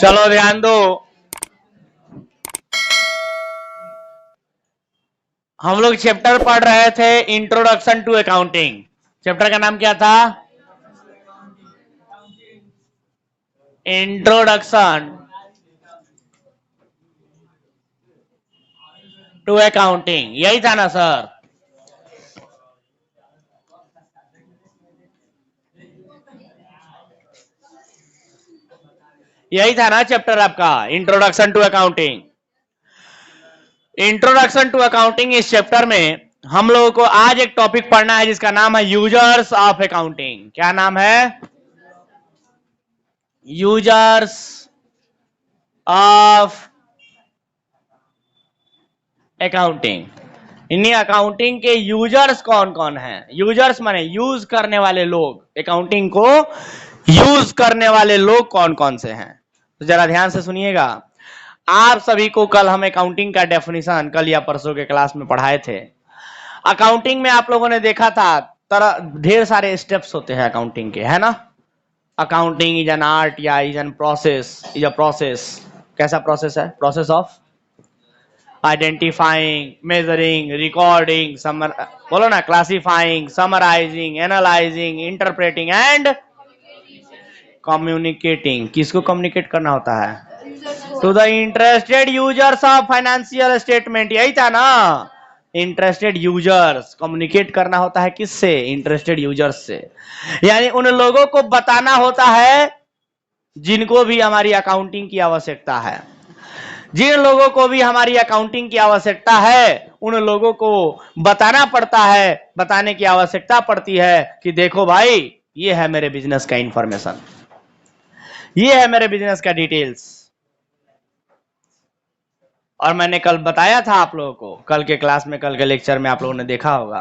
चलो ध्यान दो, हम लोग चैप्टर पढ़ रहे थे इंट्रोडक्शन टू अकाउंटिंग। चैप्टर का नाम क्या था? इंट्रोडक्शन टू अकाउंटिंग, यही था ना सर? यही था ना चैप्टर आपका, introduction to accounting. Introduction to accounting इस चैप्टर में हम लोगों को आज एक टॉपिक पढ़ना है जिसका नाम है यूजर्स ऑफ अकाउंटिंग। क्या नाम है? Users of accounting. इन्हीं अकाउंटिंग के यूजर्स कौन कौन हैं? यूजर्स माने यूज करने वाले लोग, अकाउंटिंग को यूज करने वाले लोग कौन कौन से हैं? तो जरा ध्यान से सुनिएगा। आप सभी को कल हम अकाउंटिंग का डेफिनेशन कल या परसों के क्लास में पढ़ाए थे। अकाउंटिंग में आप लोगों ने देखा था तरह ढेर सारे स्टेप्स होते हैं अकाउंटिंग के, है ना? अकाउंटिंग इज एन आर्ट या is an process, is a process. कैसा प्रोसेस है? Process of identifying, measuring, recording, बोलो ना, classifying, summarising, analysing, interpreting and communicating. किसको कम्युनिकेट करना होता है? To the interested users of financial statement. यही था ना, इंटरेस्टेड यूजर्स। कम्युनिकेट करना होता है किससे? इंटरेस्टेड यूजर्स से। यानी उन लोगों को बताना होता है जिनको भी हमारी अकाउंटिंग की आवश्यकता है। जिन लोगों को भी हमारी अकाउंटिंग की आवश्यकता है उन लोगों को बताना पड़ता है, बताने की आवश्यकता पड़ती है कि देखो भाई, ये है मेरे बिजनेस का इंफॉर्मेशन, ये है मेरे बिजनेस का डिटेल्स। और मैंने कल बताया था आप लोगों को, कल के क्लास में, कल के लेक्चर में आप लोगों ने देखा होगा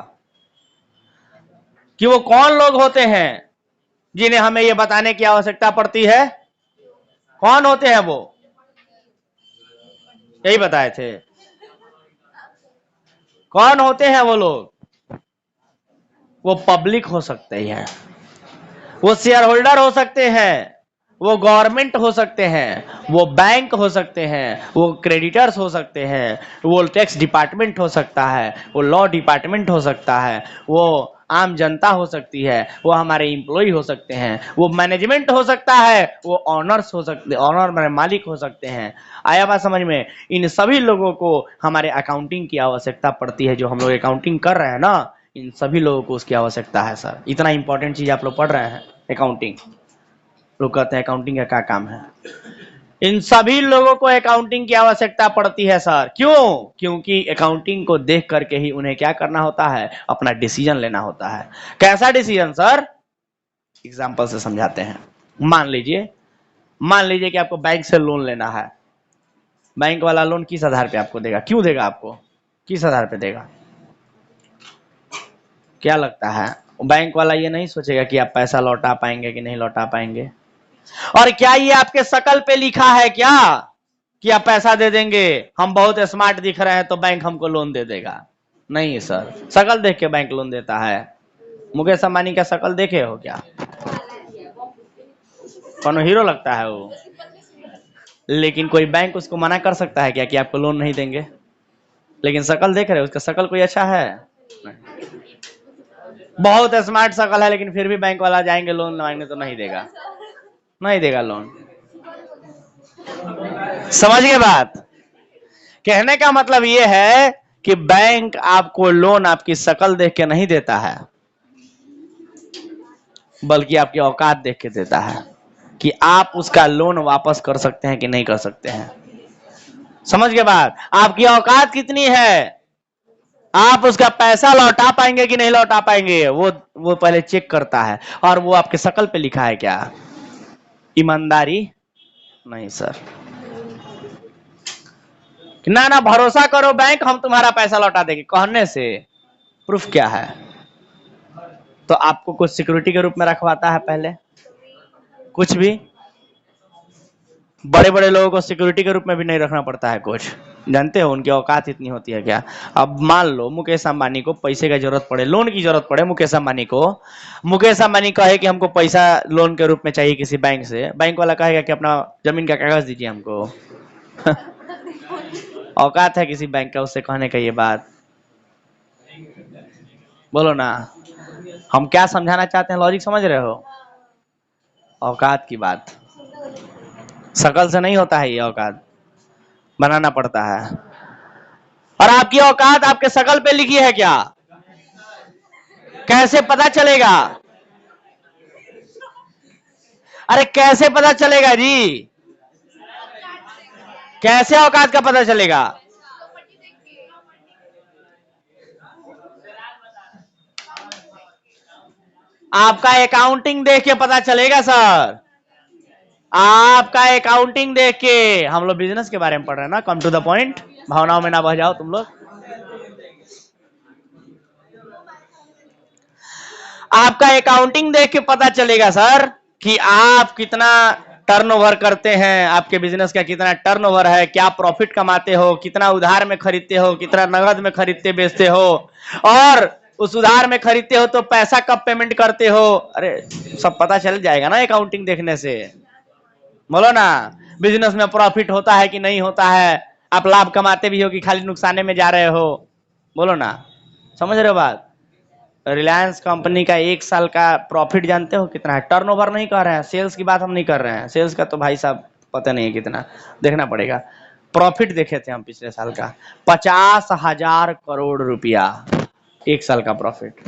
कि वो कौन लोग होते हैं जिन्हें हमें ये बताने की आवश्यकता पड़ती है। कौन होते हैं वो? यही बताए थे। कौन होते हैं वो लोग? वो पब्लिक हो सकते हैं, वो शेयर होल्डर हो सकते हैं, वो गवर्नमेंट हो सकते हैं, वो बैंक हो सकते हैं, वो क्रेडिटर्स हो सकते हैं, वो टैक्स डिपार्टमेंट हो सकता है, वो लॉ डिपार्टमेंट हो सकता है, वो आम जनता हो सकती है, वो हमारे एम्प्लॉय हो सकते हैं, वो मैनेजमेंट हो सकता है, वो ऑनर्स हो सकते, ऑनर माने मालिक हो सकते हैं। आया बात समझ में? इन सभी लोगों को हमारे अकाउंटिंग की आवश्यकता पड़ती है। जो हम लोग अकाउंटिंग कर रहे हैं ना, इन सभी लोगों को उसकी आवश्यकता है सर। इतना इंपॉर्टेंट चीज आप लोग पढ़ रहे हैं अकाउंटिंग। लोग कहते हैं अकाउंटिंग का क्या काम है? इन सभी लोगों को अकाउंटिंग की आवश्यकता पड़ती है सर। क्यों? क्योंकि अकाउंटिंग को देख करके ही उन्हें क्या करना होता है? अपना डिसीजन लेना होता है। कैसा डिसीजन सर? एग्जाम्पल से समझाते हैं। मान लीजिए कि आपको बैंक से लोन लेना है। बैंक वाला लोन किस आधार पे आपको देगा? क्यों देगा आपको? किस आधार पे देगा? क्या लगता है? बैंक वाला ये नहीं सोचेगा कि आप पैसा लौटा पाएंगे कि नहीं लौटा पाएंगे। और क्या ये आपके शकल पे लिखा है क्या कि आप पैसा दे देंगे, हम बहुत स्मार्ट दिख रहे हैं तो बैंक हमको लोन दे देगा? नहीं सर, शकल देख के बैंक लोन देता है। मुकेश अंबानी का शकल देखे हो क्या? कौन हीरो लगता है वो? लेकिन कोई बैंक उसको मना कर सकता है क्या कि आपको लोन नहीं देंगे? लेकिन शकल देख रहे हो, उसका शकल कोई अच्छा है? नहीं। बहुत स्मार्ट शकल है लेकिन फिर भी बैंक वाला जाएंगे लोन मांगने तो नहीं देगा, नहीं देगा लोन। समझ गए बात? कहने का मतलब यह है कि बैंक आपको लोन आपकी शकल देख के नहीं देता है, बल्कि आपकी औकात देख के देता है कि आप उसका लोन वापस कर सकते हैं कि नहीं कर सकते हैं। समझ गए बात? आपकी औकात कितनी है, आप उसका पैसा लौटा पाएंगे कि नहीं लौटा पाएंगे, वो पहले चेक करता है। और वो आपके शकल पे लिखा है क्या? ईमानदारी? नहीं सर। ना ना, भरोसा करो बैंक, हम तुम्हारा पैसा लौटा देंगे कहने से प्रूफ क्या है? तो आपको कुछ सिक्योरिटी के रूप में रखवाता है पहले, कुछ भी। बड़े बड़े लोगों को सिक्योरिटी के रूप में भी नहीं रखना पड़ता है कुछ। जानते हो उनकी औकात इतनी होती है क्या? अब मान लो मुकेश अंबानी को पैसे का जरूरत पड़े, लोन की जरूरत पड़े मुकेश अंबानी को, मुकेश अंबानी कहे कि हमको पैसा लोन के रूप में चाहिए किसी बैंक से, बैंक वाला कहेगा कि अपना जमीन का कागज दीजिए हमको। औकात है किसी बैंक का उससे कहने का ये बात? बोलो ना, हम क्या समझाना चाहते हैं, लॉजिक समझ रहे हो? औकात की बात, शकल से नहीं होता है, ये औकात बनाना पड़ता है। और आपकी औकात आपके शकल पे लिखी है क्या? कैसे पता चलेगा? अरे कैसे पता चलेगा जी? कैसे औकात का पता चलेगा? आपका अकाउंटिंग देख के पता चलेगा सर, आपका अकाउंटिंग देख के। हम लोग बिजनेस के बारे में पढ़ रहे हैं ना, कम टू द पॉइंट, भावनाओं में ना बह जाओ तुम लोग। आपका अकाउंटिंग देख के पता चलेगा सर कि आप कितना टर्नओवर करते हैं, आपके बिजनेस का कितना टर्नओवर है, क्या प्रॉफिट कमाते हो, कितना उधार में खरीदते हो, कितना नगद में खरीदते बेचते हो, और उस उधार में खरीदते हो तो पैसा कब पेमेंट करते हो। अरे सब पता चल जाएगा ना अकाउंटिंग देखने से। बोलो ना, बिजनेस में प्रॉफिट होता है कि नहीं होता है, आप लाभ कमाते भी हो कि खाली नुकसाने में जा रहे हो। बोलो ना, समझ रहे हो बात? रिलायंस कंपनी का 1 साल का प्रॉफिट जानते हो कितना है? टर्नओवर नहीं कर रहे हैं, सेल्स की बात हम नहीं कर रहे हैं, सेल्स का तो भाई साहब पता नहीं है कितना, देखना पड़ेगा। प्रॉफिट देखे थे हम पिछले साल का, 50,000 करोड़ रुपया 1 साल का प्रॉफिट।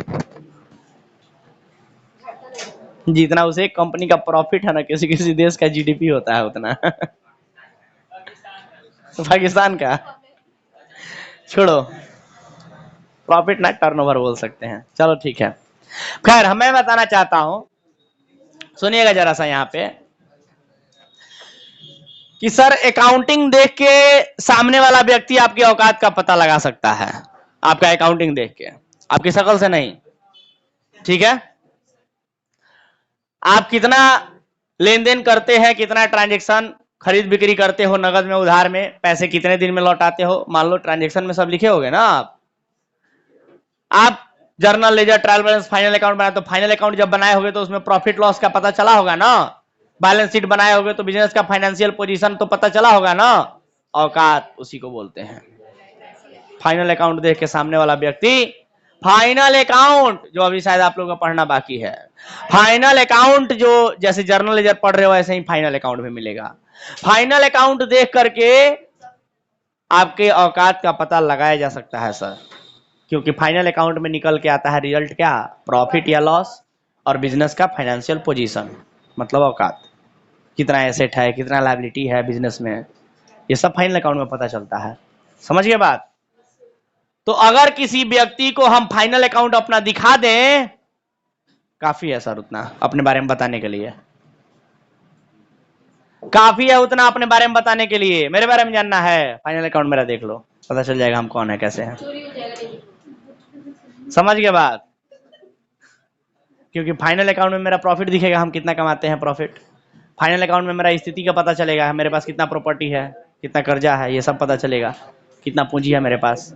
जितना उसे एक कंपनी का प्रॉफिट है ना, किसी किसी देश का जीडीपी होता है उतना। पाकिस्तान का छोड़ो, प्रॉफिट ना टर्नओवर बोल सकते हैं, चलो ठीक है। खैर मैं बताना चाहता हूं, सुनिएगा जरा सा यहाँ पे, कि सर अकाउंटिंग देख के सामने वाला व्यक्ति आपकी औकात का पता लगा सकता है, आपका अकाउंटिंग देख के, आपकी शकल से नहीं। ठीक है, आप कितना लेन देन करते हैं, कितना ट्रांजेक्शन खरीद बिक्री करते हो, नगद में उधार में, पैसे कितने दिन में लौटाते हो, मान लो ट्रांजेक्शन में सब लिखे होगे ना आप journal ledger trial balance final account बनाए, तो फाइनल अकाउंट जब बनाए होगे तो उसमें प्रॉफिट लॉस का पता चला होगा ना, बैलेंस शीट बनाए होगे तो बिजनेस का फाइनेंशियल पोजीशन तो पता चला होगा ना। औकात उसी को बोलते हैं। फाइनल अकाउंट देख के सामने वाला व्यक्ति, फाइनल अकाउंट जो अभी शायद आप लोगों का पढ़ना बाकी है, फाइनल अकाउंट जो जैसे जर्नल लेजर पढ़ रहे हो ऐसे ही फाइनल अकाउंट में मिलेगा। फाइनल अकाउंट देख करके आपके औकात का पता लगाया जा सकता है सर, क्योंकि फाइनल अकाउंट में निकल के आता है रिजल्ट क्या, प्रॉफिट या लॉस, और बिजनेस का फाइनेंशियल पोजीशन, मतलब औकात, कितना एसेट है, कितना लायबिलिटी है बिजनेस में, ये सब फाइनल अकाउंट में पता चलता है। समझ गए बात? तो अगर किसी व्यक्ति को हम फाइनल अकाउंट अपना दिखा दें, काफी है सर उतना अपने बारे में बताने के लिए, काफी है उतना अपने बारे में बताने के लिए। मेरे बारे में जानना है, फाइनल अकाउंट मेरा देख लो, पता चल जाएगा हम कौन है कैसे हैं। समझ गए बात? क्योंकि फाइनल अकाउंट में मेरा प्रॉफिट दिखेगा, हम कितना कमाते हैं प्रॉफिट, फाइनल अकाउंट में मेरा स्थिति का पता चलेगा, मेरे पास कितना प्रॉपर्टी है, कितना कर्जा है, ये सब पता चलेगा, कितना पूंजी है मेरे पास।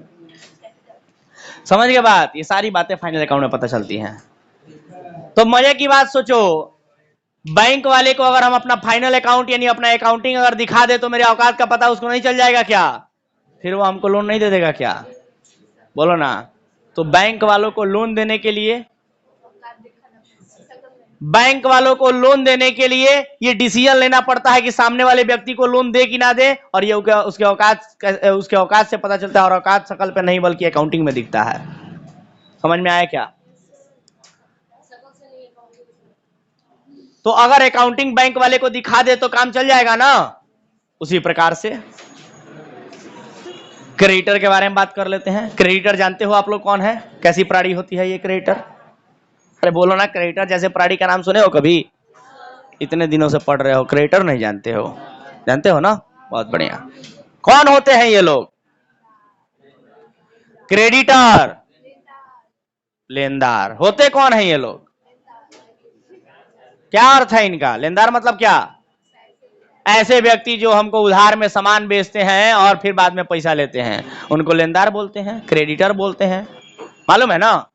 समझ गए बात? ये सारी बातें फाइनल अकाउंट में पता चलती हैं। तो मजे की बात सोचो, बैंक वाले को अगर हम अपना फाइनल अकाउंट यानी अपना अकाउंटिंग अगर दिखा दे तो मेरे औकात का पता उसको नहीं चल जाएगा क्या? फिर वो हमको लोन नहीं दे देगा क्या? बोलो ना। तो बैंक वालों को लोन देने के लिए, बैंक वालों को लोन देने के लिए ये डिसीजन लेना पड़ता है कि सामने वाले व्यक्ति को लोन दे कि ना दे, और ये उसके औकात से पता चलता है, और औकात शकल पे नहीं बल्कि अकाउंटिंग में दिखता है। समझ में आया क्या? तो अगर अकाउंटिंग बैंक वाले को दिखा दे तो काम चल जाएगा ना। उसी प्रकार से क्रेडिटर के बारे में बात कर लेते हैं। क्रेडिटर जानते हो आप लोग कौन है, कैसी प्राणी होती है ये क्रेडिटर? अरे बोलो ना, क्रेडिटर जैसे प्राणी का नाम सुने हो कभी? इतने दिनों से पढ़ रहे हो, क्रेडिटर नहीं जानते हो? जानते हो ना, बहुत बढ़िया। कौन होते हैं ये लोग? क्रेडिटर, लेनदार। होते कौन है ये लोग? क्या अर्थ है इनका? लेनदार मतलब क्या? ऐसे व्यक्ति जो हमको उधार में सामान बेचते हैं और फिर बाद में पैसा लेते हैं, उनको लेनदार बोलते हैं, क्रेडिटर बोलते हैं, मालूम है ना।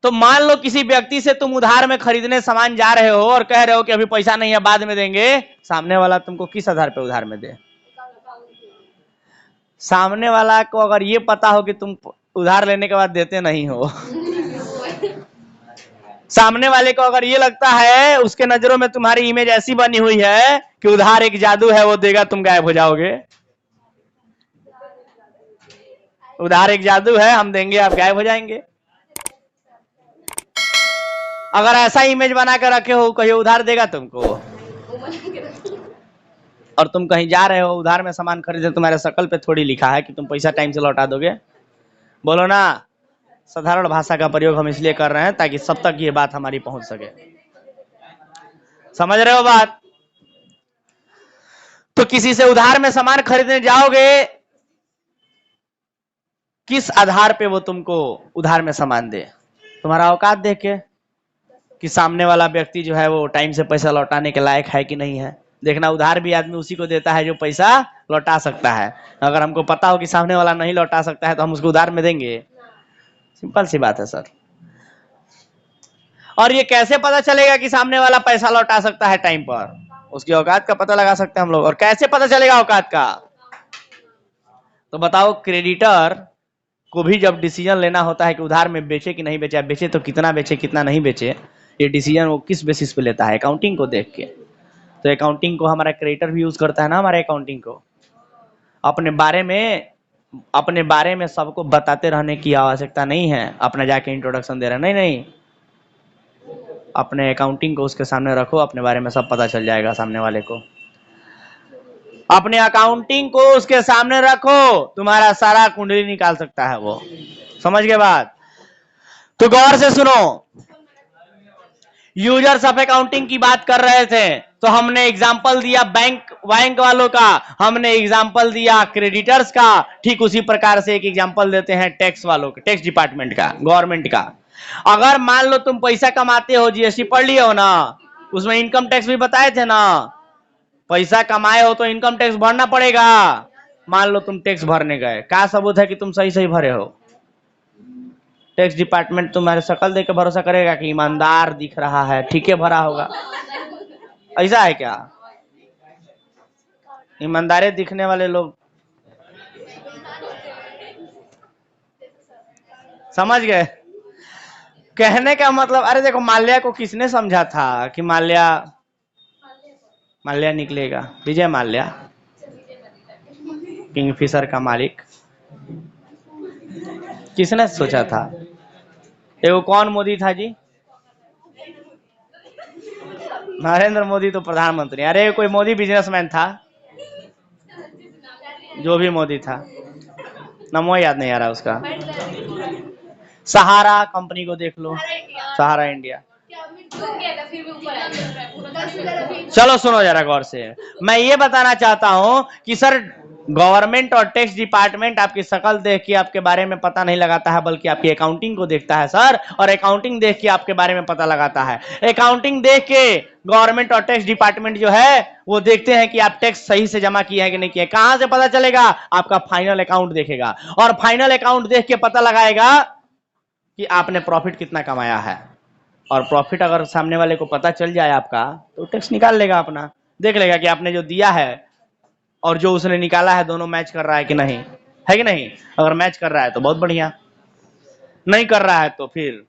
तो मान लो किसी व्यक्ति से तुम उधार में खरीदने सामान जा रहे हो और कह रहे हो कि अभी पैसा नहीं है, बाद में देंगे। सामने वाला तुमको किस आधार पे उधार में दे? सामने वाला को अगर ये पता हो कि तुम उधार लेने के बाद देते नहीं हो, सामने वाले को अगर ये लगता है, उसके नजरों में तुम्हारी इमेज ऐसी बनी हुई है कि उधार एक जादू है, वो देगा तुम गायब हो जाओगे। उधार एक जादू है, हम देंगे आप गायब हो जाएंगे। अगर ऐसा इमेज बना कर रखे हो, कहिए उधार देगा तुमको, और तुम कहीं जा रहे हो उधार में सामान खरीदे, तुम्हारे शकल पे थोड़ी लिखा है कि तुम पैसा टाइम से लौटा दोगे। बोलो ना। साधारण भाषा का प्रयोग हम इसलिए कर रहे हैं ताकि सब तक ये बात हमारी पहुंच सके। समझ रहे हो बात? तो किसी से उधार में सामान खरीदने जाओगे, किस आधार पे वो तुमको उधार में सामान दे? तुम्हारा औकात देख के कि सामने वाला व्यक्ति जो है वो टाइम से पैसा लौटाने के लायक है कि नहीं है। देखना, उधार भी आदमी उसी को देता है जो पैसा लौटा सकता है। अगर हमको पता हो कि सामने वाला नहीं लौटा सकता है तो हम उसको उधार में देंगे? सिंपल सी बात है सर। और ये कैसे पता चलेगा कि सामने वाला पैसा लौटा सकता है टाइम पर? उसकी औकात का पता लगा सकते हैं हम लोग। और कैसे पता चलेगा औकात का? तो बताओ, क्रेडिटर को भी जब डिसीजन लेना होता है कि उधार में बेचे कि नहीं बेचे, बेचे तो कितना बेचे, कितना नहीं बेचे, ये डिसीजन वो किस बेसिस पे लेता है? अकाउंटिंग को देख के। तो अकाउंटिंग को हमारा क्रेडिटर भी यूज करता है ना, हमारे अकाउंटिंग को। अपने बारे में सबको बताते रहने की आवश्यकता नहीं है, अपने जाके इंट्रोडक्शन दे रहे, नहीं नहीं। अपने अकाउंटिंग को उसके सामने रखो, अपने बारे में सब पता चल जाएगा सामने वाले को। अपने अकाउंटिंग को उसके सामने रखो, तुम्हारा सारा कुंडली निकाल सकता है वो। समझ गए बात? तो गौर से सुनो। यूजर्स ऑफ अकाउंटिंग की बात कर रहे थे तो हमने एग्जाम्पल दिया बैंक वालों का, हमने एग्जाम्पल दिया क्रेडिटर्स का। ठीक उसी प्रकार से एक एग्जाम्पल देते हैं टैक्स वालों का, टैक्स डिपार्टमेंट का, गवर्नमेंट का। अगर मान लो तुम पैसा कमाते हो, जीएसटी पढ़ लिए हो ना, उसमें इनकम टैक्स भी बताए थे ना। पैसा कमाए हो तो इनकम टैक्स भरना पड़ेगा। मान लो तुम टैक्स भरने गए, क्या सबूत है कि तुम सही सही भरे हो? टैक्स डिपार्टमेंट तुम्हारे शकल देख के भरोसा करेगा कि ईमानदार दिख रहा है, ठीक है भरा होगा। ऐसा है क्या? ईमानदारी दिखने वाले लोग, समझ गए कहने का मतलब? अरे देखो, माल्या को किसने समझा था कि माल्या निकलेगा? विजय माल्या, किंगफिशर का मालिक, किसने सोचा था? एगो कौन मोदी था जी? नरेंद्र मोदी तो प्रधानमंत्री। अरे कोई मोदी बिजनेसमैन था, जो भी मोदी था, नाम याद नहीं आ रहा उसका। सहारा कंपनी को देख लो, सहारा इंडिया। चलो सुनो जरा गौर से, मैं ये बताना चाहता हूं कि सर, गवर्नमेंट और टैक्स डिपार्टमेंट आपकी शकल देख के आपके बारे में पता नहीं लगाता है, बल्कि आपकी अकाउंटिंग को देखता है सर। और अकाउंटिंग देख के आपके बारे में पता लगाता है। अकाउंटिंग देख के गवर्नमेंट और टैक्स डिपार्टमेंट जो है वो देखते हैं कि आप टैक्स सही से जमा किए हैं कि नहीं किए। कहां से पता चलेगा? आपका फाइनल अकाउंट देखेगा, और फाइनल अकाउंट देख के पता लगाएगा कि आपने प्रॉफिट कितना कमाया है। और प्रॉफिट अगर सामने वाले को पता चल जाए आपका, तो टैक्स निकाल लेगा अपना। देख लेगा कि आपने जो दिया है और जो उसने निकाला है दोनों मैच कर रहा है कि नहीं, है कि नहीं। अगर मैच कर रहा है तो बहुत बढ़िया, नहीं कर रहा है तो फिर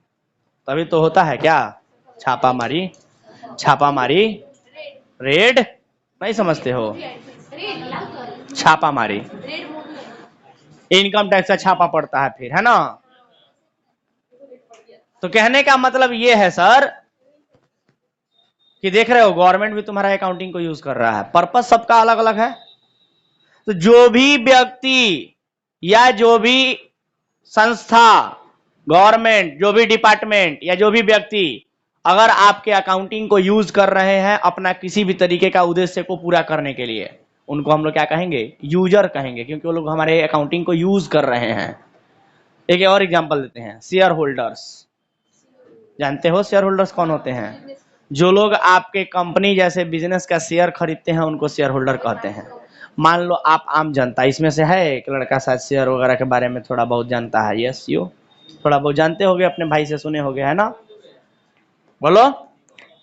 तभी तो होता है क्या? छापामारी। छापामारी, रेड नहीं समझते हो? छापामारी, इनकम टैक्स का छापा पड़ता है फिर, है ना। तो कहने का मतलब ये है सर कि देख रहे हो, गवर्नमेंट भी तुम्हारा अकाउंटिंग को यूज कर रहा है। पर्पस सबका अलग अलग है। तो जो भी व्यक्ति या जो भी संस्था, गवर्नमेंट, जो भी डिपार्टमेंट या जो भी व्यक्ति अगर आपके अकाउंटिंग को यूज कर रहे हैं अपना किसी भी तरीके का उद्देश्य को पूरा करने के लिए, उनको हम लोग क्या कहेंगे? यूजर कहेंगे, क्योंकि वो लोग हमारे अकाउंटिंग को यूज कर रहे हैं। एक और एग्जांपल देते हैं, शेयर होल्डर्स। जानते हो शेयर होल्डर्स कौन होते हैं? जो लोग आपके कंपनी जैसे बिजनेस का शेयर खरीदते हैं उनको शेयर होल्डर कहते हैं। मान लो आप आम जनता, इसमें से है एक लड़का शायद शेयर वगैरह के बारे में थोड़ा बहुत जानता है, यस यू थोड़ा बहुत जानते होगे, अपने भाई से सुने होगे, है ना? बोलो,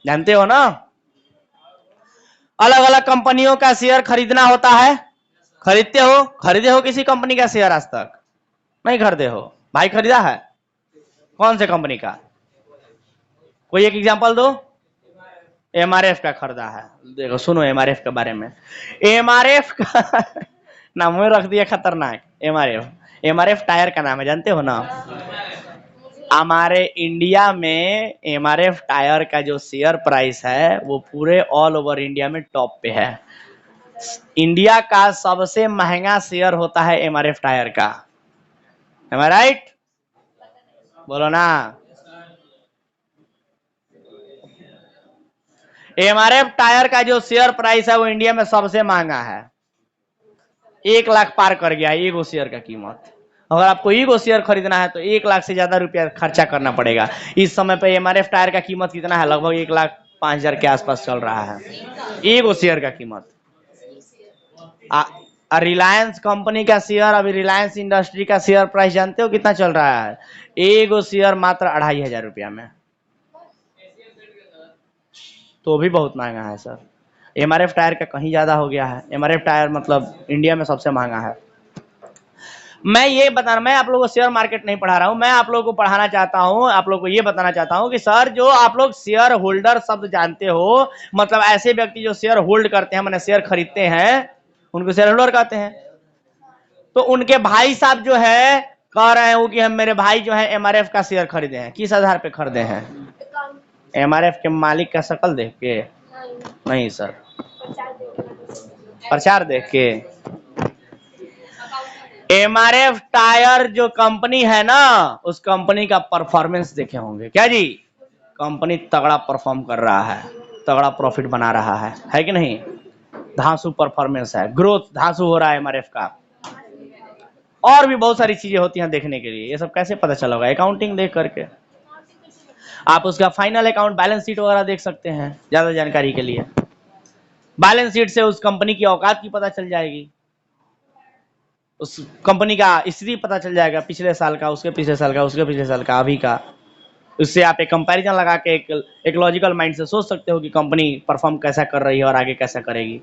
जानते हो ना? अलग अलग कंपनियों का शेयर खरीदना होता है। खरीदते हो? खरीदे हो किसी कंपनी का शेयर आज तक? नहीं खरीदे हो? भाई खरीदा है? कौन से कंपनी का? कोई एक एग्जांपल दो। एमआरएफ का खरीदा है। देखो सुनो एमआरएफ के बारे में। एमआरएफ का नाम रख दिया खतरनाक, एमआरएफ। एमआरएफ टायर का नाम है, जानते हो ना? हमारे इंडिया में एमआरएफ टायर का जो शेयर प्राइस है वो पूरे ऑल ओवर इंडिया में टॉप पे है। इंडिया का सबसे महंगा शेयर होता है एमआरएफ टायर का। एम आई राइट? बोलो ना। एमआरएफ टायर का जो शेयर प्राइस है वो इंडिया में सबसे महंगा है। 1 लाख पार कर गया ईगो शेयर का कीमत। अगर आपको ईगो शेयर खरीदना है तो 1 लाख से ज्यादा रुपया खर्चा करना पड़ेगा। इस समय पे एमआरएफ टायर का कीमत कितना है? लगभग 1,05,000 के आसपास चल रहा है ईगो शेयर का कीमत। रिलायंस कंपनी का शेयर, अभी रिलायंस इंडस्ट्री का शेयर प्राइस जानते हो कितना चल रहा है? ईगो शेयर मात्र 2,500 रुपया में, तो भी बहुत महंगा है सर। एमआरएफ टायर का कहीं ज्यादा हो गया है। एमआरएफ टायर मतलब इंडिया में सबसे महंगा है। मैं आप लोगों को शेयर मार्केट नहीं पढ़ा रहा हूं, मैं आप लोगों को पढ़ाना चाहता हूं, आप लोगों को ये बताना चाहता हूं कि सर जो आप लोग शेयर होल्डर शब्द जानते हो, मतलब ऐसे व्यक्ति जो शेयर होल्ड करते हैं, मैंने शेयर खरीदते हैं, उनको शेयर होल्डर कहते हैं। तो उनके भाई साहब जो है कह रहे हो कि हम, मेरे भाई जो है एमआरएफ का शेयर खरीदे हैं, किस आधार पे खरीदे हैं? एमआरएफ के मालिक का शक्ल देख के? नहीं सर, प्रचार देख के। एमआरएफ टायर जो कंपनी है ना, उस कंपनी का परफॉर्मेंस देखे होंगे। क्या जी? कंपनी तगड़ा परफॉर्म कर रहा है, तगड़ा प्रॉफिट बना रहा है कि नहीं? धांसू परफॉर्मेंस है, ग्रोथ धांसू हो रहा है एमआरएफ का। और भी बहुत सारी चीजें होती हैं देखने के लिए। ये सब कैसे पता चला होगा? अकाउंटिंग देख करके। आप उसका फाइनल अकाउंट, बैलेंस शीट वगैरह देख सकते हैं ज्यादा जानकारी के लिए। बैलेंस शीट से उस कंपनी की औकात की पता चल जाएगी, उस कंपनी का स्थिति पता चल जाएगा, पिछले साल का, उसके पिछले साल का, उसके पिछले साल का, अभी का। उससे आप एक कंपैरिजन लगा के एक लॉजिकल माइंड से सोच सकते हो कि कंपनी परफॉर्म कैसा कर रही है और आगे कैसा करेगी।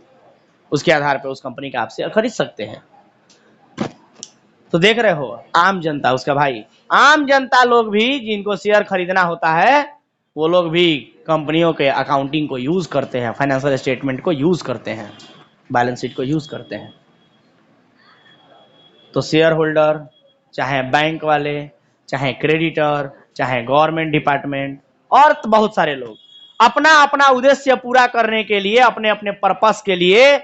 उसके आधार पर उस कंपनी का आप शेयर खरीद सकते हैं। तो देख रहे हो, आम जनता, उसका भाई, आम जनता लोग भी जिनको शेयर खरीदना होता है, वो लोग भी कंपनियों के अकाउंटिंग को यूज करते हैं, फाइनेंशियल स्टेटमेंट को यूज करते हैं, बैलेंस शीट को यूज करते हैं। तो शेयर होल्डर, चाहे बैंक वाले, चाहे क्रेडिटर, चाहे गवर्नमेंट डिपार्टमेंट, और तो बहुत सारे लोग अपना अपना उद्देश्य पूरा करने के लिए, अपने अपने पर्पस के लिए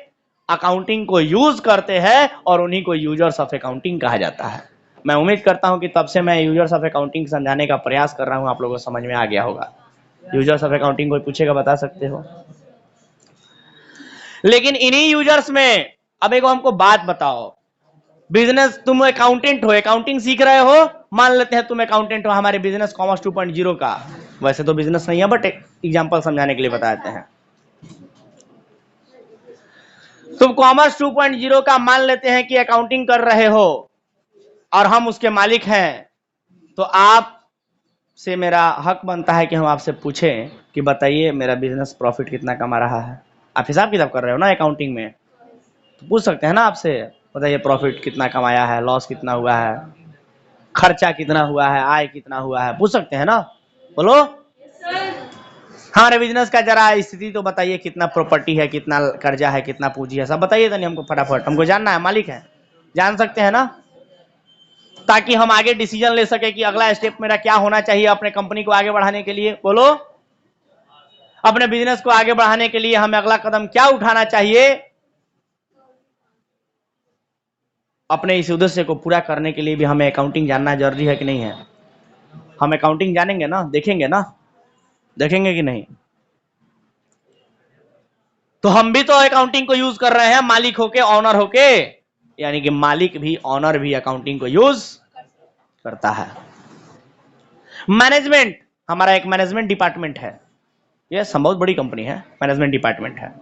अकाउंटिंग को यूज करते हैं, और उन्हीं को यूजर्स ऑफ अकाउंटिंग कहा जाता है। मैं उम्मीद करता हूं कि तब से मैं यूजर्स ऑफ अकाउंटिंग समझाने का प्रयास कर रहा हूं, आप लोगों को समझ में आ गया होगा। यूजर्स ऑफ अकाउंटिंग कोई पूछेगा बता सकते हो? लेकिन इन्हीं यूजर्स में अब एक हमको बात बताओ, बिजनेस, तुम अकाउंटेंट हो, अकाउंटिंग सीख रहे हो, मान लेते हैं तुम अकाउंटेंट हो हमारे बिजनेस कॉमर्स 2.0 का। वैसे तो बिजनेस नहीं है, बट एग्जांपल समझाने के लिए बता देते हैं। तुम कॉमर्स 2.0 का मान लेते हैं कि अकाउंटिंग कर रहे हो और हम उसके मालिक हैं, तो आप से मेरा हक बनता है कि हम आपसे पूछें कि बताइए मेरा बिजनेस प्रॉफिट कितना कमा रहा है। आप हिसाब किताब कर रहे हो ना अकाउंटिंग में, तो पूछ सकते हैं ना आपसे, बताइए प्रॉफिट कितना कमाया है, लॉस कितना हुआ है, खर्चा कितना हुआ है, आय कितना हुआ है, पूछ सकते हैं ना? बोलो। हमारे बिजनेस का जरा स्थिति तो बताइए, कितना प्रॉपर्टी है, कितना कर्जा है, कितना पूंजी है, सब बताइए तो नहीं हमको फटाफट, हमको जानना है, मालिक है, जान सकते हैं ना, ताकि हम आगे डिसीजन ले सके कि अगला स्टेप मेरा क्या होना चाहिए अपने कंपनी को आगे बढ़ाने के लिए। बोलो, अपने बिजनेस को आगे बढ़ाने के लिए हमें अगला कदम क्या उठाना चाहिए, अपने इस उद्देश्य को पूरा करने के लिए भी हमें अकाउंटिंग जानना जरूरी है कि नहीं है? हम अकाउंटिंग जानेंगे ना, देखेंगे ना, देखेंगे कि नहीं? तो हम भी तो अकाउंटिंग को यूज कर रहे हैं, मालिक होके, ऑनर होके, यानी कि मालिक भी, ऑनर भी अकाउंटिंग को यूज करता है। मैनेजमेंट, हमारा एक मैनेजमेंट डिपार्टमेंट है, ये सब बहुत बड़ी कंपनी है, मैनेजमेंट डिपार्टमेंट है।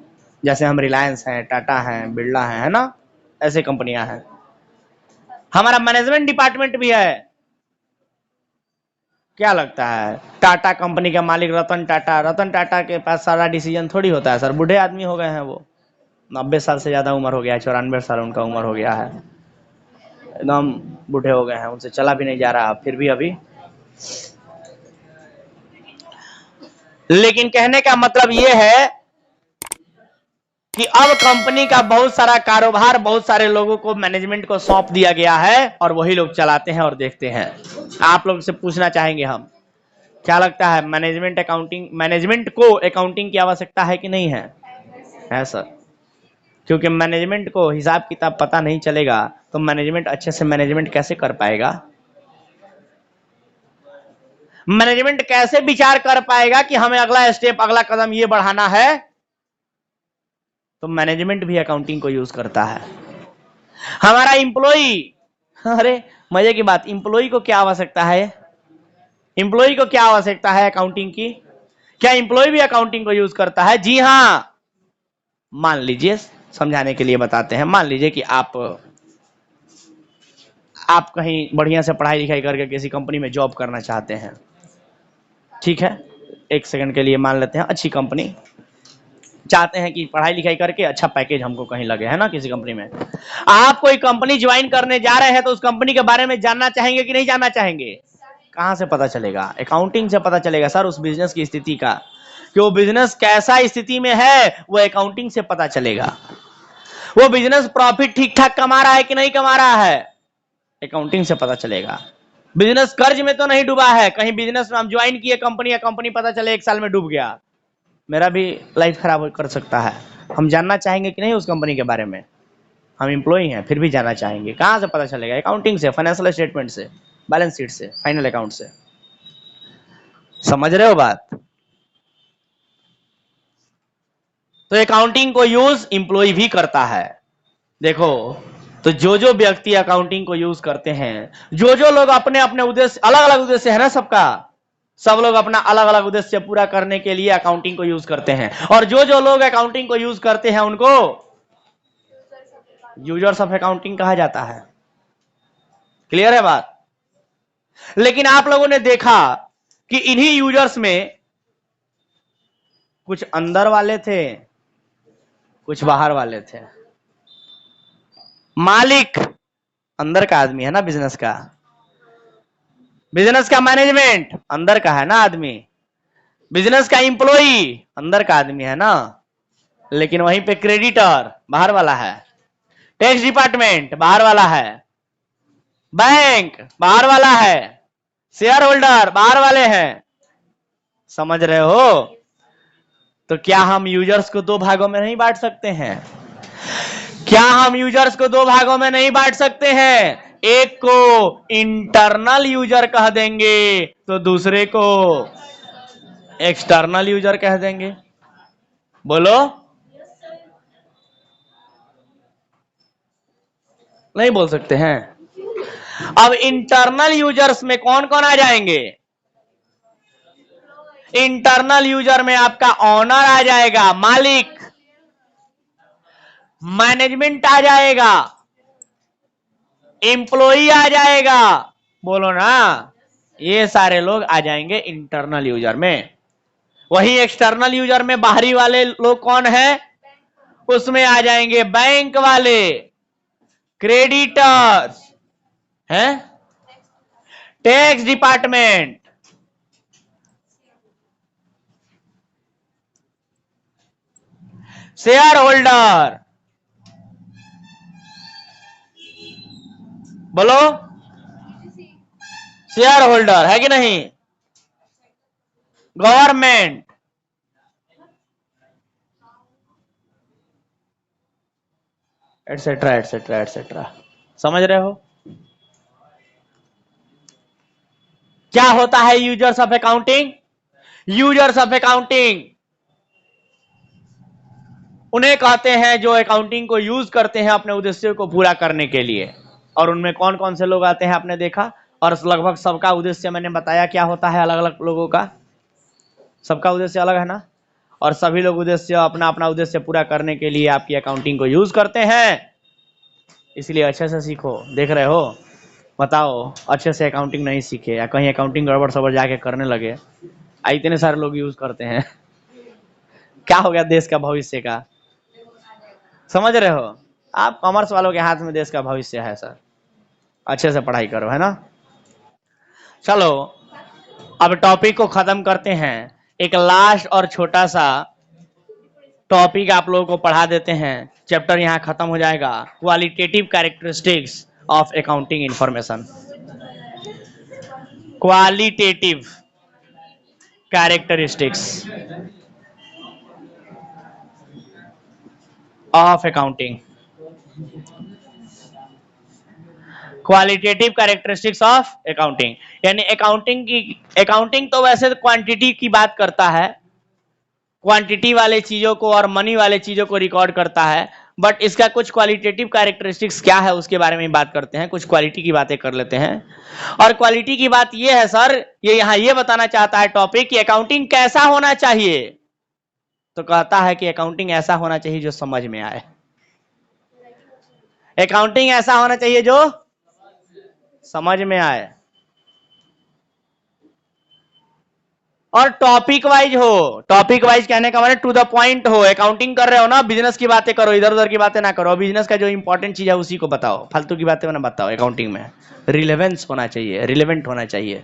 जैसे हम रिलायंस हैं, टाटा हैं, बिरला हैं, है ना, ऐसे कंपनियां हैं। हमारा मैनेजमेंट डिपार्टमेंट भी है। क्या लगता है टाटा कंपनी का मालिक रतन टाटा के पास सारा डिसीजन थोड़ी होता है सर। बूढ़े आदमी हो गए हैं वो, 90 साल से ज्यादा उम्र हो गया है, 94 साल उनका उम्र हो गया है, एकदम बूढ़े हो गए हैं, उनसे चला भी नहीं जा रहा, फिर भी अभी। लेकिन कहने का मतलब ये है कि अब कंपनी का बहुत सारा कारोबार बहुत सारे लोगों को, मैनेजमेंट को सौंप दिया गया है और वही लोग चलाते हैं और देखते हैं। आप लोग से पूछना चाहेंगे हम, क्या लगता है मैनेजमेंट को अकाउंटिंग की आवश्यकता है कि नहीं है? है सर, क्योंकि मैनेजमेंट को हिसाब किताब पता नहीं चलेगा तो मैनेजमेंट अच्छे से मैनेजमेंट कैसे कर पाएगा? मैनेजमेंट कैसे विचार कर पाएगा कि हमें अगला स्टेप, अगला कदम ये बढ़ाना है? तो मैनेजमेंट भी अकाउंटिंग को यूज करता है। हमारा इंप्लॉई, अरे मजे की बात, इंप्लॉई को क्या आवश्यकता है? इंप्लॉई को क्या आवश्यकता है अकाउंटिंग की? क्या इंप्लॉई भी अकाउंटिंग को यूज करता है? जी हाँ। मान लीजिए, समझाने के लिए बताते हैं, मान लीजिए कि आप कहीं बढ़िया से पढ़ाई लिखाई करके किसी कंपनी में जॉब करना चाहते हैं, ठीक है, एक सेकंड के लिए मान लेते हैं, अच्छी कंपनी चाहते हैं कि पढ़ाई लिखाई करके अच्छा पैकेज हमको कहीं लगे, है ना, किसी कंपनी में। आप कोई कंपनी ज्वाइन करने जा रहे हैं तो उस कंपनी के बारे में जानना चाहेंगे कि नहीं जानना चाहेंगे? कहां से पता चलेगा? अकाउंटिंग से पता चलेगा सर, उस बिजनेस की स्थिति का, कि वो बिजनेस कैसा स्थिति में है, वो अकाउंटिंग से पता चलेगा। वो बिजनेस प्रॉफिट ठीक ठाक कमा रहा है कि नहीं कमा रहा है, अकाउंटिंग से पता चलेगा। बिजनेस कर्ज में तो नहीं डूबा है, कहीं बिजनेस में हम ज्वाइन किए कंपनी, या कंपनी पता चले 1 साल में डूब गया, मेरा भी लाइफ खराब कर सकता है। हम जानना चाहेंगे कि नहीं उस कंपनी के बारे में? हम एम्प्लॉय हैं फिर भी जानना चाहेंगे। कहां से पता चलेगा? अकाउंटिंग से, फाइनेंशियल स्टेटमेंट से, बैलेंस शीट से, फाइनल अकाउंट से। समझ रहे हो बात? तो अकाउंटिंग को यूज एम्प्लॉय भी करता है। देखो, तो जो व्यक्ति अकाउंटिंग को यूज करते हैं, जो लोग अपने अपने उद्देश्य, अलग अलग उद्देश्य है ना सबका, सब लोग अपना अलग अलग उद्देश्य पूरा करने के लिए अकाउंटिंग को यूज करते हैं। और जो लोग अकाउंटिंग को यूज करते हैं उनको यूजर्स ऑफ अकाउंटिंग कहा जाता है। क्लियर है बात? लेकिन आप लोगों ने देखा कि इन्हीं यूजर्स में कुछ अंदर वाले थे, कुछ बाहर वाले थे। मालिक अंदर का आदमी है ना, बिजनेस का मैनेजमेंट अंदर का है ना आदमी, बिजनेस का एम्प्लॉई अंदर का आदमी है ना, लेकिन वहीं पे क्रेडिटर बाहर वाला है, टैक्स डिपार्टमेंट बाहर वाला है, बैंक बाहर वाला है, शेयर होल्डर बाहर वाले हैं। समझ रहे हो? तो क्या हम यूजर्स को 2 भागों में नहीं बांट सकते हैं? क्या हम यूजर्स को 2 भागों में नहीं बांट सकते हैं? एक को इंटरनल यूजर कह देंगे तो दूसरे को एक्सटर्नल यूजर कह देंगे। बोलो, नहीं बोल सकते हैं? अब इंटरनल यूजर्स में कौन कौन आ जाएंगे? इंटरनल यूजर में आपका ऑनर आ जाएगा, मालिक, मैनेजमेंट आ जाएगा, एम्प्लॉई आ जाएगा, बोलो ना, ये सारे लोग आ जाएंगे इंटरनल यूजर में। वही एक्सटर्नल यूजर में बाहरी वाले लोग कौन है? उसमें आ जाएंगे बैंक वाले, क्रेडिटर्स हैं, टैक्स डिपार्टमेंट, शेयर होल्डर, बोलो, शेयर होल्डर है कि नहीं, गवर्नमेंट, एटसेट्रा एटसेट्रा एटसेट्रा। समझ रहे हो? क्या होता है users of accounting? Users of accounting उन्हें कहते हैं जो अकाउंटिंग को यूज करते हैं अपने उद्देश्य को पूरा करने के लिए। और उनमें कौन कौन से लोग आते हैं आपने देखा, और लगभग सबका उद्देश्य मैंने बताया क्या होता है, अलग अलग लोगों का, सबका उद्देश्य अलग है ना। और सभी लोग उद्देश्य अपना अपना उद्देश्य पूरा करने के लिए आपकी अकाउंटिंग को यूज करते हैं। इसलिए अच्छे से सीखो। देख रहे हो, बताओ अच्छे से अकाउंटिंग नहीं सीखे या कहीं अकाउंटिंग गड़बड़ सड़बड़ जाके करने लगे, इतने सारे लोग यूज करते हैं। क्या हो गया देश का भविष्य का? समझ रहे हो? आप कॉमर्स वालों के हाथ में देश का भविष्य है सर। अच्छे से पढ़ाई करो, है ना। चलो अब टॉपिक को खत्म करते हैं। एक लास्ट और छोटा सा टॉपिक आप लोगों को पढ़ा देते हैं, चैप्टर यहाँ खत्म हो जाएगा। Qualitative characteristics of accounting information. Qualitative characteristics of accounting. Qualitative characteristics of accounting यानी अकाउंटिंग तो वैसे क्वांटिटी की बात करता है, क्वांटिटी वाले चीजों को और मनी वाले चीजों को रिकॉर्ड करता है, बट इसका कुछ क्वालिटेटिव कैरेक्टरिस्टिक्स क्या है उसके बारे में बात करते हैं। कुछ क्वालिटी की बातें कर लेते हैं। और क्वालिटी की बात यह है सर, ये यहां ये बताना चाहता है टॉपिक कि अकाउंटिंग कैसा होना चाहिए। तो कहता है कि अकाउंटिंग ऐसा होना चाहिए जो समझ में आए। अकाउंटिंग ऐसा होना चाहिए जो समझ में आए और टॉपिक वाइज हो। टॉपिक वाइज कहने का मतलब टू द पॉइंट हो। अकाउंटिंग कर रहे हो ना, बिजनेस की बातें करो, इधर उधर की बातें ना करो। बिजनेस का जो इंपॉर्टेंट चीज है उसी को बताओ, फालतू की बातें ना बताओ। अकाउंटिंग में रिलेवेंस होना चाहिए, रिलेवेंट होना चाहिए,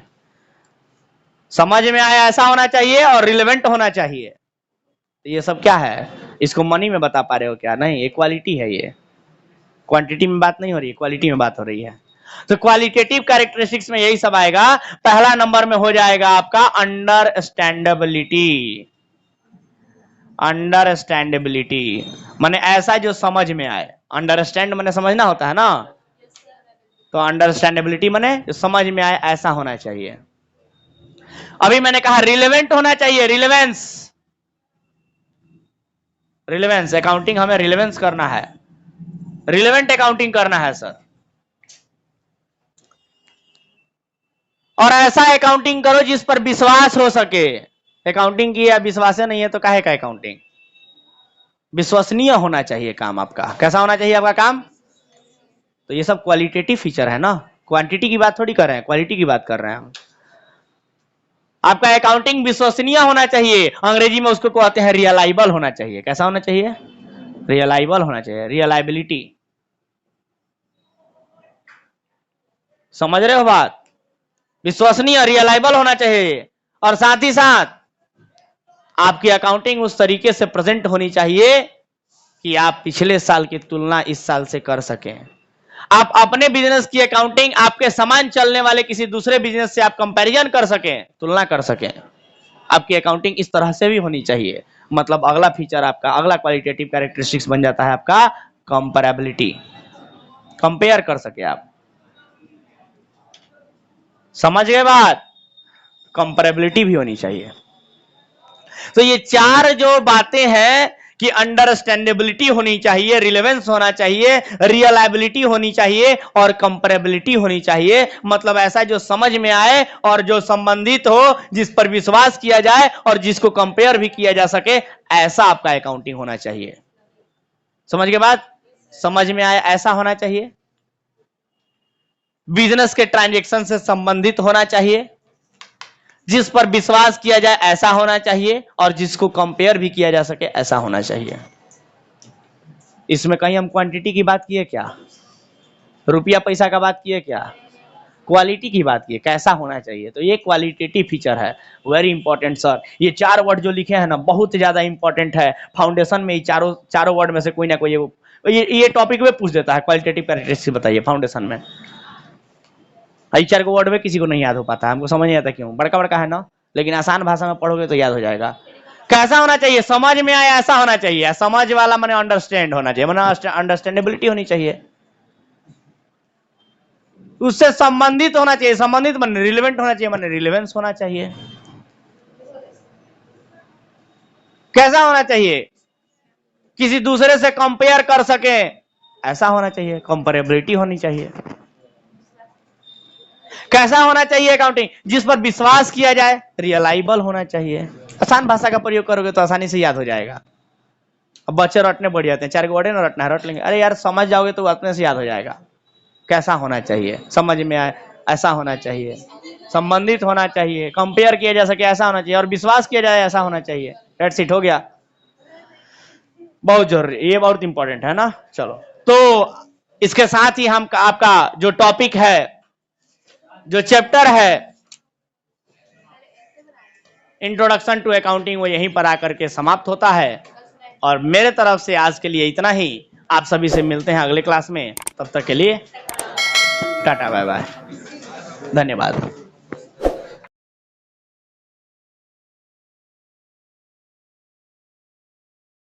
समझ में आया ऐसा होना चाहिए और रिलेवेंट होना चाहिए। तो ये सब क्या है, इसको मनी में बता पा रहे हो क्या? नहीं, ये क्वालिटी है। ये क्वांटिटी में बात नहीं हो रही है, क्वालिटी में बात हो रही है। तो क्वालिटेटिव कैरेक्टरिस्टिक्स में यही सब आएगा। पहला नंबर में हो जाएगा आपका अंडरस्टैंडेबिलिटी। अंडरस्टैंडेबिलिटी माने ऐसा जो समझ में आए। अंडरस्टैंड माने समझना होता है ना, तो अंडरस्टैंडेबिलिटी माने जो समझ में आए ऐसा होना चाहिए। अभी मैंने कहा रिलेवेंट होना चाहिए। रिलेवेंस, रिलेवेंस अकाउंटिंग हमें रिलेवेंस करना है, रिलेवेंट अकाउंटिंग करना है सर। और ऐसा अकाउंटिंग करो जिस पर विश्वास हो सके। अकाउंटिंग की या विश्वास नहीं है तो काहे का अकाउंटिंग? विश्वसनीय होना चाहिए काम आपका। कैसा होना चाहिए आपका काम? तो ये सब क्वालिटेटिव फीचर है ना, क्वांटिटी की बात थोड़ी कर रहे हैं, क्वालिटी की बात कर रहे हैं हम। आपका अकाउंटिंग विश्वसनीय होना चाहिए। अंग्रेजी में उसको कहते हैं रियलाइबल होना चाहिए। कैसा होना चाहिए? रियलाइबल होना चाहिए, रियलाइबिलिटी। समझ रहे हो बात? विश्वसनीय, रियलाइबल होना चाहिए। और साथ ही साथ आपकी अकाउंटिंग उस तरीके से प्रेजेंट होनी चाहिए कि आप पिछले साल की तुलना इस साल से कर सकें। आप अपने बिजनेस की अकाउंटिंग आपके समान चलने वाले किसी दूसरे बिजनेस से आप कंपैरिजन कर सकें, तुलना कर सकें। आपकी अकाउंटिंग इस तरह से भी होनी चाहिए। मतलब अगला फीचर आपका, अगला क्वालिटेटिव कैरेक्टरिस्टिक्स बन जाता है आपका कंपैरेबिलिटी। कंपेयर कर सके आप। समझ गए बात? कंपैरेबिलिटी भी होनी चाहिए। तो ये चार जो बातें हैं कि अंडरस्टैंडेबिलिटी होनी चाहिए, रिलेवेंस होना चाहिए, रियलाइबिलिटी होनी चाहिए और कंपैरेबिलिटी होनी चाहिए। मतलब ऐसा जो समझ में आए और जो संबंधित हो, जिस पर विश्वास किया जाए और जिसको कंपेयर भी किया जा सके, ऐसा आपका अकाउंटिंग होना चाहिए। समझ के बाद? समझ में आया ऐसा होना चाहिए। बिजनेस के ट्रांजैक्शन से संबंधित होना चाहिए, जिस पर विश्वास किया जाए ऐसा होना चाहिए और जिसको कंपेयर भी किया जा सके ऐसा होना चाहिए। इसमें कहीं हम क्वांटिटी की बात किए क्या? रुपया पैसा का बात किए क्या? क्वालिटी की बात किए, कैसा होना चाहिए। तो ये क्वालिटेटिव फीचर है, वेरी इंपॉर्टेंट सर। ये चार वर्ड जो लिखे हैं ना, बहुत ज्यादा इंपॉर्टेंट है। फाउंडेशन में चारों वर्ड में से कोई ना कोई ये टॉपिक में पूछ देता है। क्वालिटेटिव कैरेक्टरिस्टिक्स बताइए फाउंडेशन में। चार को वर्ड में किसी को नहीं याद हो पाता, हमको समझ नहीं आता क्यों। बड़का बड़का है ना, लेकिन आसान भाषा में पढ़ोगे तो याद हो जाएगा। कैसा होना चाहिए? समझ में आए ऐसा होना चाहिए। समझ वाला माने अंडरस्टैंड होना चाहिए, माने अंडरस्टैंडेबिलिटी होनी चाहिए। उससे संबंधित होना चाहिए, संबंधित माने रिलेवेंट होना चाहिए, माने रिलेवेंस होना चाहिए। कैसा होना चाहिए? किसी दूसरे से कंपेयर कर सके ऐसा होना चाहिए, कंपेरेबिलिटी होनी चाहिए। कैसा होना चाहिए अकाउंटिंग? जिस पर विश्वास किया जाए, रियलाइबल होना चाहिए। आसान भाषा का प्रयोग करोगे तो आसानी से याद हो जाएगा। अब बच्चे रटने बढ़ जाते हैं, 4 वर्ड है ना रटना है, रट लेंगे। अरे यार समझ जाओगे तो अपने से याद हो जाएगा। कैसा होना चाहिए, समझ में आए, ऐसा होना चाहिए, संबंधित होना चाहिए, कंपेयर किया जा सके ऐसा होना चाहिए, और विश्वास किया जाए ऐसा होना चाहिए। डेट्स इट, हो गया। बहुत जरूरी, ये बहुत इंपॉर्टेंट है ना। चलो, तो इसके साथ ही हम आपका जो टॉपिक है, जो चैप्टर है इंट्रोडक्शन टू अकाउंटिंग, वो यहीं पर आकर के समाप्त होता है। और मेरे तरफ से आज के लिए इतना ही। आप सभी से मिलते हैं अगले क्लास में, तब तक के लिए टाटा बाय बाय, धन्यवाद।